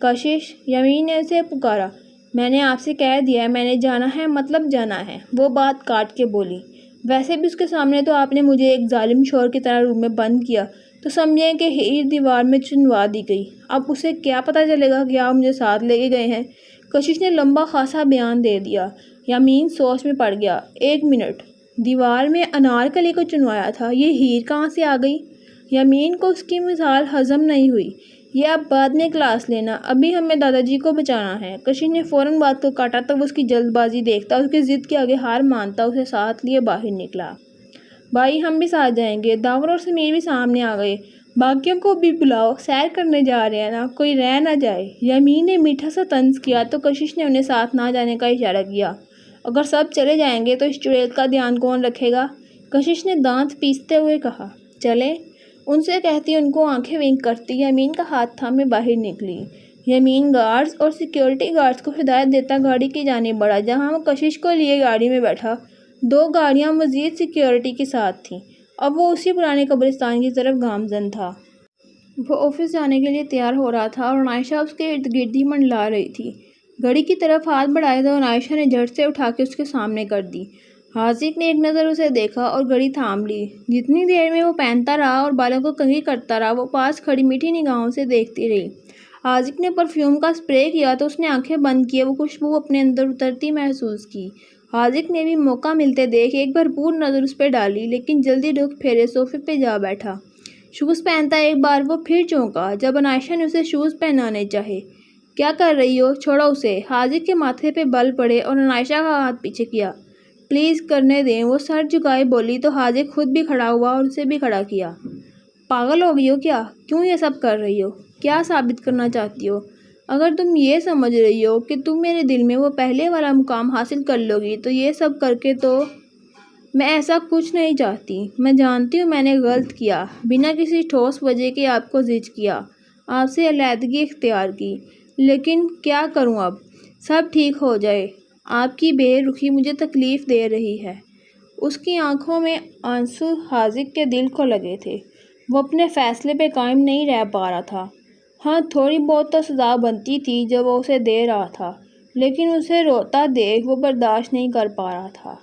کشش، یمین نے اسے پکارا۔ میں نے آپ سے کہہ دیا ہے، میں نے جانا ہے مطلب جانا ہے، وہ بات کاٹ کے بولی۔ ویسے بھی اس کے سامنے تو آپ نے مجھے ایک ظالم شوہر کی طرح روم میں بند کیا تو سمجھیں کہ ہیر دیوار میں چنوا دی گئی۔ اب اسے کیا پتہ چلے گا کہ آپ مجھے ساتھ لے کے گئے ہیں؟ کشش نے لمبا خاصا بیان دے دیا۔ یمین سوچ میں پڑ گیا۔ ایک منٹ، دیوار میں انارکلی کو چنوایا تھا، یہ ہیر کہاں سے آ گئی؟ یمین کو اس کی مثال ہضم نہیں ہوئی۔ یہ آپ بعد میں کلاس لینا، ابھی ہمیں دادا جی کو بچانا ہے۔ کشش نے فوراً بات کو کاٹا تو وہ اس کی جلد بازی دیکھتا، اس کی ضد کے آگے ہار مانتا اسے ساتھ لیے باہر نکلا۔ بھائی ہم بھی ساتھ جائیں گے۔ داور اور سمیر بھی سامنے آ گئے۔ باقیوں کو بھی بلاؤ، سیر کرنے جا رہے ہیں نا، کوئی رہ نہ جائے۔ یمین نے میٹھا سا طنز کیا تو کشش نے انہیں ساتھ نہ جانے کا اشارہ کیا۔ اگر سب چلے جائیں گے تو اس چڑیل کا دھیان کون رکھے گا؟ کشش نے دانت پیستے ہوئے کہا۔ چلیں، ان سے کہتی ان کو آنکھیں ونک کرتی یمین کا ہاتھ تھامے باہر نکلی۔ یمین گارڈز اور سیکیورٹی گارڈز کو ہدایت دیتا گاڑی کی جانب بڑھا، جہاں وہ کشش کو لیے گاڑی میں بیٹھا۔ 2 گاڑیاں مزید سیکیورٹی کے ساتھ تھیں۔ اب وہ اسی پرانے قبرستان کی طرف گامزن تھا۔ وہ آفس جانے کے لیے تیار ہو رہا تھا اور عنائشہ اس کے ارد گرد ہی منڈلا رہی تھی۔ گھڑی کی طرف ہاتھ بڑھایا تو عنائشہ نے جھٹ سے اٹھا کے اس کے سامنے کر دی۔ حاذق نے ایک نظر اسے دیکھا اور گھڑی تھام لی۔ جتنی دیر میں وہ پہنتا رہا اور بالوں کو کنگھی کرتا رہا، وہ پاس کھڑی میٹھی نگاہوں سے دیکھتی رہی۔ حاذق نے پرفیوم کا اسپرے کیا تو اس نے آنکھیں بند کیے، وہ خوشبو اپنے اندر اترتی محسوس کی۔ حاذق نے بھی موقع ملتے دیکھ ایک بھرپور نظر اس پہ ڈالی، لیکن جلدی رخ پھیرے صوفے پہ جا بیٹھا۔ شوز پہنتا ایک بار وہ پھر چونکا جب عنائشہ نے اسے شوز پہنانے چاہے۔ کیا کر رہی ہو؟ چھوڑو اسے۔ حاذق کے ماتھے پہ بل پڑے اور عنائشہ کا ہاتھ پیچھے کیا۔ پلیز کرنے دیں، وہ سر جھکائے بولی تو حاذق خود بھی کھڑا ہوا اور اسے بھی کھڑا کیا۔ پاگل ہو گئی ہو کیا؟ کیوں یہ سب کر رہی ہو؟ کیا ثابت کرنا چاہتی ہو؟ اگر تم یہ سمجھ رہی ہو کہ تم میرے دل میں وہ پہلے والا مقام حاصل کر لو گی تو یہ سب کر کے تو میں ایسا کچھ نہیں چاہتی۔ میں جانتی ہوں میں نے غلط کیا، بنا کسی ٹھوس وجہ کے آپ کو زج کیا، آپ سے علیحدگی اختیار کی، لیکن کیا کروں اب؟ سب ٹھیک ہو جائے۔ آپ کی بے رخی مجھے تکلیف دے رہی ہے۔ اس کی آنکھوں میں آنسو حاذق کے دل کو لگے تھے۔ وہ اپنے فیصلے پہ قائم نہیں رہ پا رہا تھا۔ ہاں تھوڑی بہت تو سزا بنتی تھی جو وہ اسے دے رہا تھا، لیکن اسے روتا دیکھ وہ برداشت نہیں کر پا رہا تھا۔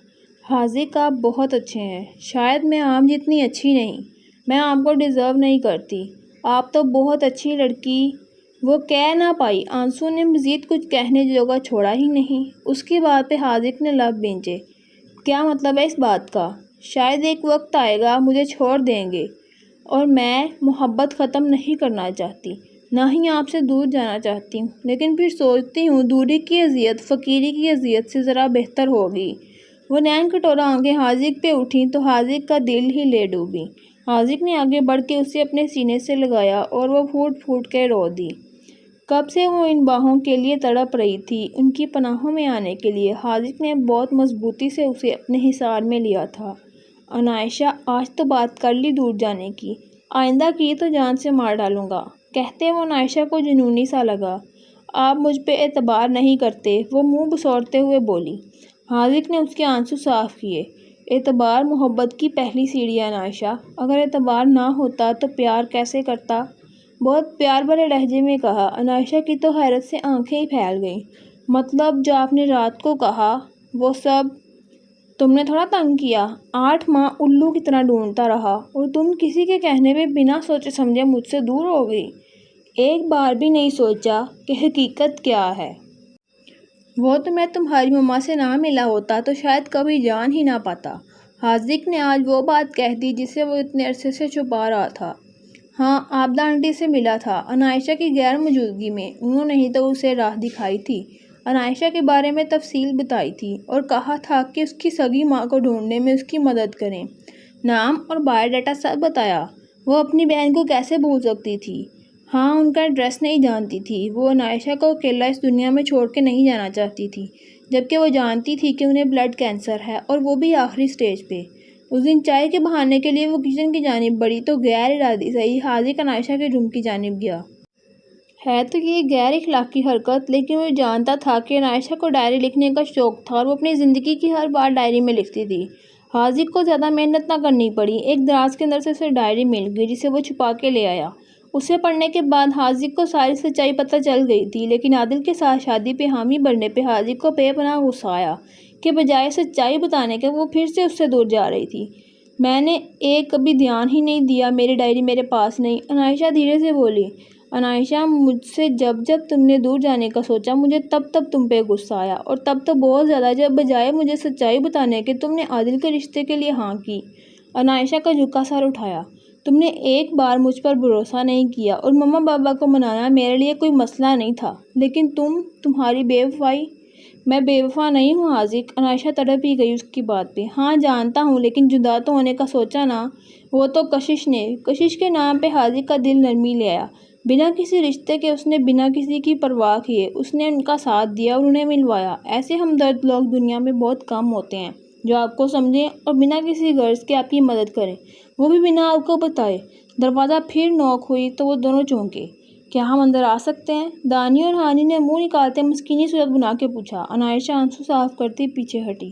حاذق آپ بہت اچھے ہیں، شاید میں آپ جتنی اچھی نہیں، میں آپ کو ڈیزرو نہیں کرتی، آپ تو بہت اچھی لڑکی۔ وہ کہہ نہ پائی، آنسو نے مزید کچھ کہنے جوگا چھوڑا ہی نہیں۔ اس کی بات پہ حاذق نے لب بھینچے۔ کیا مطلب ہے اس بات کا؟ شاید ایک وقت آئے گا مجھے چھوڑ دیں گے، اور میں محبت ختم نہیں کرنا چاہتی، نہ ہی آپ سے دور جانا چاہتی ہوں، لیکن پھر سوچتی ہوں دوری کی اذیت فقیری کی اذیت سے ذرا بہتر ہوگی۔ وہ نین کٹورا آنکھیں حاذق پہ اٹھیں تو حاذق کا دل ہی لے ڈوبی۔ حاذق نے آگے بڑھ کے اسے اپنے سینے سے لگایا اور وہ پھوٹ پھوٹ کے رو دی۔ کب سے وہ ان باہوں کے لیے تڑپ رہی تھی، ان کی پناہوں میں آنے کے لیے۔ حاذق نے بہت مضبوطی سے اسے اپنے حصار میں لیا تھا۔ عنائشہ آج تو بات کر لی دور جانے کی، آئندہ کی تو جان سے مار ڈالوں گا، کہتے وہ عنائشہ کو جنونی سا لگا۔ آپ مجھ پہ اعتبار نہیں کرتے، وہ منہ بسوڑتے ہوئے بولی۔ حاذق نے اس کے آنسو صاف کیے۔ اعتبار محبت کی پہلی سیڑھی ہے عنائشہ، اگر اعتبار نہ ہوتا تو پیار کیسے کرتا؟ بہت پیار بھرے لہجے میں کہا۔ عنائشہ کی تو حیرت سے آنکھیں ہی پھیل گئیں۔ مطلب جو آپ نے رات کو کہا وہ سب تم نے تھوڑا تنگ کیا؟ 8 ماہ الو کی طرح ڈھونڈتا رہا اور تم کسی کے کہنے پہ بنا سوچے سمجھے مجھ سے دور ہو گئی؟ ایک بار بھی نہیں سوچا کہ حقیقت کیا ہے؟ وہ تو میں تمہاری مما سے نہ ملا ہوتا تو شاید کبھی جان ہی نہ پاتا۔ حاذق نے آج وہ بات کہہ دی جسے وہ اتنے عرصے سے چھپا رہا تھا۔ ہاں عابدہ آنٹی سے ملا تھا، عنائشہ کی غیر موجودگی میں، انہوں نے ہی تو اسے راہ دکھائی تھی، عنائشہ کے بارے میں تفصیل بتائی تھی اور کہا تھا کہ اس کی سگی ماں کو ڈھونڈنے میں اس کی مدد کریں، نام اور بایو ڈیٹا سب بتایا۔ وہ اپنی بہن کو کیسے بھول سکتی تھی؟ ہاں ان کا ایڈریس نہیں جانتی تھی، وہ عنائشہ کو اکیلا اس دنیا میں چھوڑ کے نہیں جانا چاہتی تھی، جبکہ وہ جانتی تھی کہ انہیں بلڈ کینسر ہے اور وہ بھی آخری سٹیج پہ۔ اس دن چائے کے بہانے کے لیے وہ کچن کی جانب بڑھی تو غیر ارادی صحیح حاذق عنائشہ کے روم کی جانب گیا۔ ہے تو یہ غیر اخلاقی حرکت، لیکن وہ جانتا تھا کہ عنائشہ کو ڈائری لکھنے کا شوق تھا اور وہ اپنی زندگی کی ہر بات ڈائری میں لکھتی تھی۔ حاذق کو زیادہ محنت نہ کرنی پڑی، ایک دراز کے اندر سے اسے ڈائری مل گئی جسے وہ چھپا کے لے آیا اسے پڑھنے کے بعد حاذق کو ساری سچائی پتہ چل گئی تھی، لیکن عادل کے ساتھ شادی پہ حامی بننے پہ حاذق کو بے پناہ غصہ آیا کہ بجائے سچائی بتانے کے وہ پھر سے اس سے دور جا رہی تھی۔ میں نے کبھی دھیان ہی نہیں دیا، میری ڈائری میرے پاس نہیں، عنائشہ دھیرے سے بولی۔ عنائشہ، مجھ سے جب تم نے دور جانے کا سوچا مجھے تب تم پہ غصہ آیا، اور تب تو بہت زیادہ جب بجائے مجھے سچائی بتانے کے تم نے عادل کے رشتے کے لیے ہاں کی۔ عنائشہ کا جھکا سر اٹھایا۔ تم نے ایک بار مجھ پر بھروسہ نہیں کیا اور مما بابا کو منانا میرے لیے کوئی مسئلہ نہیں تھا، لیکن تمہاری بے وفائی۔ میں بے وفا نہیں ہوں حاذق، عنائشہ تڑپ ہی گئی اس کی بات پہ۔ ہاں جانتا ہوں، لیکن جدا تو ہونے کا سوچا نا۔ وہ تو کشش کے نام پہ حاذق کا دل نرمی لے آیا۔ بنا کسی رشتے کے اس نے بنا کسی کی پرواہ کیے اس نے ان کا ساتھ دیا اور انہیں ملوایا۔ ایسے ہمدرد لوگ دنیا میں بہت کم ہوتے ہیں جو آپ کو سمجھیں اور بنا کسی غرض کے آپ کی مدد کریں، وہ بھی بنا آپ کو بتائے۔ دروازہ پھر نوک ہوئی تو وہ دونوں چونکے۔ کیا ہم اندر آ سکتے ہیں؟ دانی اور ہانی نے منہ نکالتے مسکینی صورت بنا کے پوچھا۔ عنائشہ آنسو صاف کرتی پیچھے ہٹی۔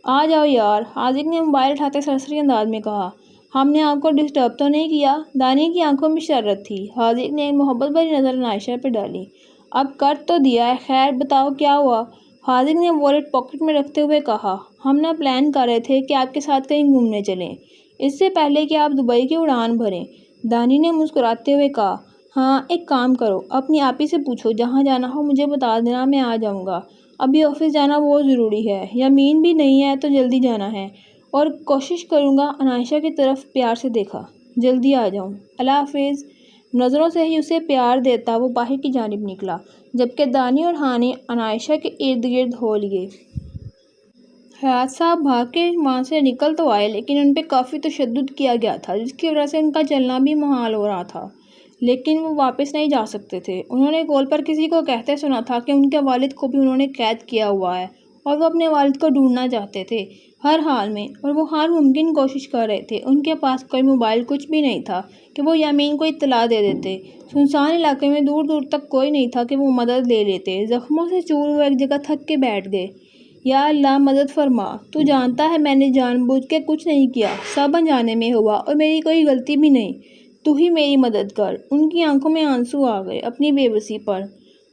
آ جاؤ یار، حاذق نے موبائل اٹھاتے سرسری انداز میں کہا۔ ہم نے آپ کو ڈسٹرب تو نہیں کیا؟ دانی کی آنکھوں میں شرارت تھی۔ حاذق نے ایک محبت بھری نظر عنائشہ پہ ڈالی۔ اب کر تو دیا ہے، خیر بتاؤ کیا ہوا؟ حاذق نے والیٹ پاکٹ میں رکھتے ہوئے کہا۔ ہم نہ پلان کر رہے تھے کہ آپ کے ساتھ کہیں گھومنے چلیں، اس سے پہلے کہ آپ دبئی کی اڑان بھریں۔ دانی نے مسکراتے ہوئے کہا۔ ہاں ایک کام کرو، اپنی آپی سے پوچھو، جہاں جانا ہو مجھے بتا دینا، میں آ جاؤں گا۔ ابھی آفس جانا بہت ضروری ہے، یمین بھی نہیں ہے تو جلدی جانا ہے، اور کوشش کروں گا۔ عنائشہ کی طرف پیار سے دیکھا۔ جلدی آ جاؤں، اللہ حافظ۔ نظروں سے ہی اسے پیار دیتا وہ باہر کی جانب نکلا، جبکہ دانی اور ہانی عنائشہ کے ارد گرد ہو لیے۔ حیات صاحب بھاگ کے وہاں سے نکل تو آئے، لیکن ان پہ کافی تشدد کیا گیا تھا جس کی وجہ سے ان کا چلنا بھی محال ہو رہا تھا، لیکن وہ واپس نہیں جا سکتے تھے۔ انہوں نے کال پر کسی کو کہتے سنا تھا کہ ان کے والد کو بھی انہوں نے قید کیا ہوا ہے اور وہ اپنے والد کو ڈھونڈنا چاہتے تھے ہر حال میں، اور وہ ہر ممکن کوشش کر رہے تھے۔ ان کے پاس کوئی موبائل کچھ بھی نہیں تھا کہ وہ یمین کو اطلاع دے دیتے۔ سنسان علاقے میں دور دور تک کوئی نہیں تھا کہ وہ مدد لے لیتے۔ زخموں سے چور ہوئے ایک جگہ تھک کے بیٹھ گئے۔ یا اللہ مدد فرما، تو جانتا ہے میں نے جان بوجھ کے کچھ نہیں کیا، سب انجانے میں ہوا اور میری کوئی غلطی بھی نہیں، تو ہی میری مدد کر۔ ان کی آنکھوں میں آنسو آ گئے اپنی بے بسی پر۔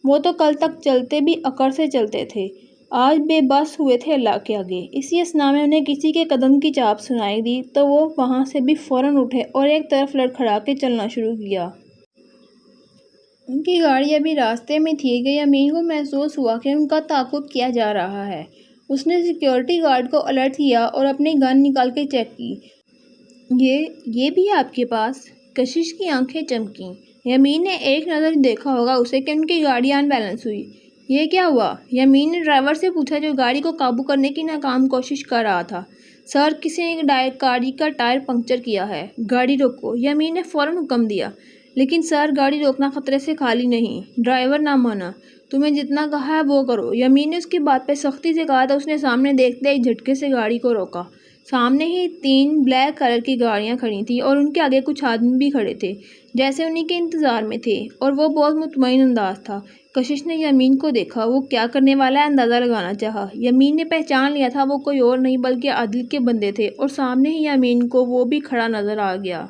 وہ تو کل تک چلتے بھی اکڑ سے چلتے تھے، آج بے بس ہوئے تھے اللہ کے آگے۔ اسی اثنا میں انہیں کسی کے قدم کی چاپ سنائی دی تو وہ وہاں سے بھی فوراً اٹھے اور ایک طرف لڑکھڑا کے چلنا شروع کیا۔ ان کی گاڑی ابھی راستے میں تھی کہ یمین کو محسوس ہوا کہ ان کا تعاقب کیا جا رہا ہے۔ اس نے سیکیورٹی گارڈ کو الرٹ کیا اور اپنی گن نکال کے چیک کی۔ یہ بھی آپ کے پاس؟ کشش کی آنکھیں چمکیں۔ یمین نے ایک نظر دیکھا ہوگا اسے کہ ان کی گاڑی ان بیلنس ہوئی۔ یہ کیا ہوا؟ یمین نے ڈرائیور سے پوچھا جو گاڑی کو قابو کرنے کی ناکام کوشش کر رہا تھا۔ سر، کسی نے گاڑی کا ٹائر پنکچر کیا ہے، گاڑی روکو، یمین نے فوراً حکم دیا۔ لیکن سر، گاڑی روکنا خطرے سے خالی نہیں، ڈرائیور نہ مانا۔ تمہیں جتنا کہا ہے وہ کرو، یمین نے اس کی بات پہ سختی سے کہا تو اس نے سامنے دیکھتے ایک جھٹکے سے گاڑی کو روکا۔ سامنے ہی 3 بلیک کلر کی گاڑیاں کھڑی تھیں اور ان کے آگے کچھ آدمی بھی کھڑے تھے جیسے انہی کے انتظار میں تھے، اور وہ بہت مطمئن انداز تھا۔ کشش نے یمین کو دیکھا، وہ کیا کرنے والا ہے اندازہ لگانا چاہا۔ یمین نے پہچان لیا تھا وہ کوئی اور نہیں بلکہ عادل کے بندے تھے، اور سامنے ہی یمین کو وہ بھی کھڑا نظر آ گیا۔